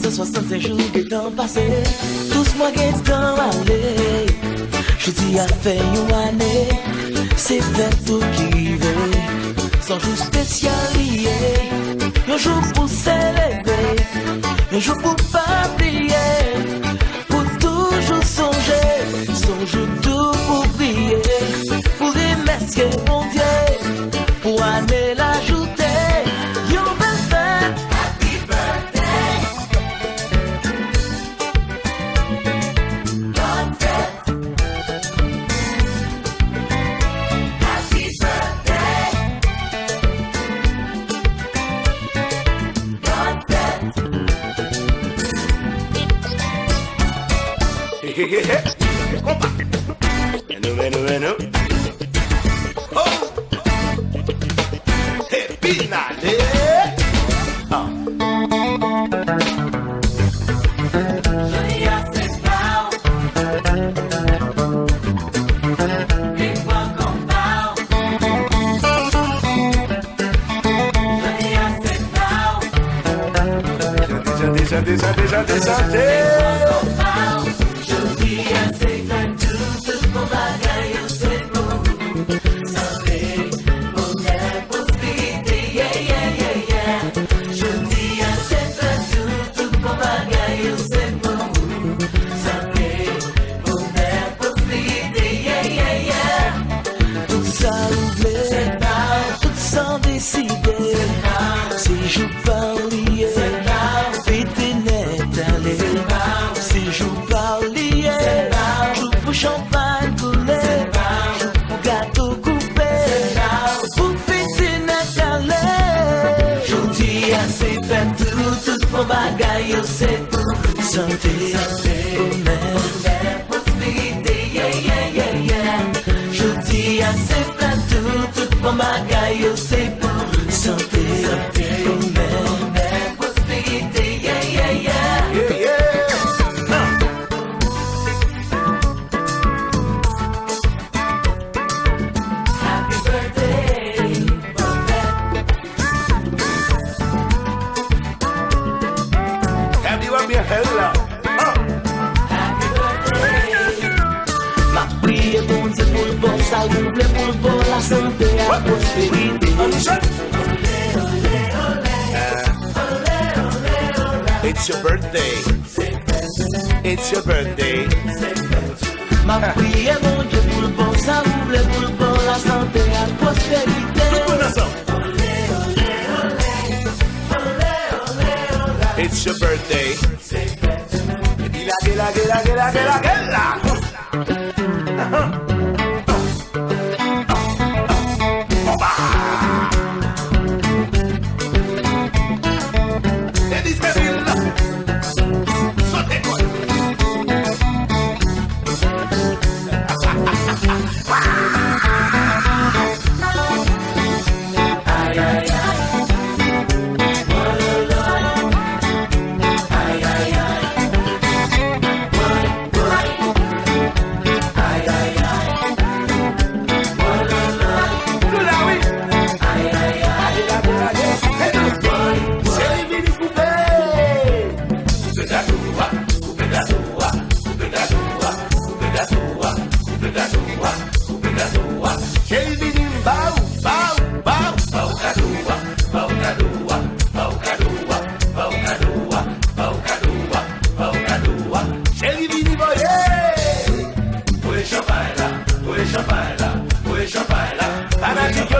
365 jours que temps passé, tous mois que temps allé. Je dis à faire une année, c'est vers tout qui rive. Sans jour spécial lié, un jour pour célébrer, un jour pour pas oublier, pour toujours songer, songer tout pour prier, pour remercier mon Dieu, pour année l'ajouter. Bueno. Oh, Pinale. Santé. Bagay yo c'est pour santé, bonheur, prospérité, yeah. Je dis à c'est plein tout bon bagay yo c'est pour santé, bonheur, prospérité, yeah. Happy birthday, Hella. Happy birthday. Ma prière bon Dieu pour le bon salut, pour le bon la santé, la prospérité. It's your birthday. It's your birthday. Ma prière bon Dieu pour le bon salut, pour le bon la santé, la prospérité. It's your birthday. Get la. Push up, baila,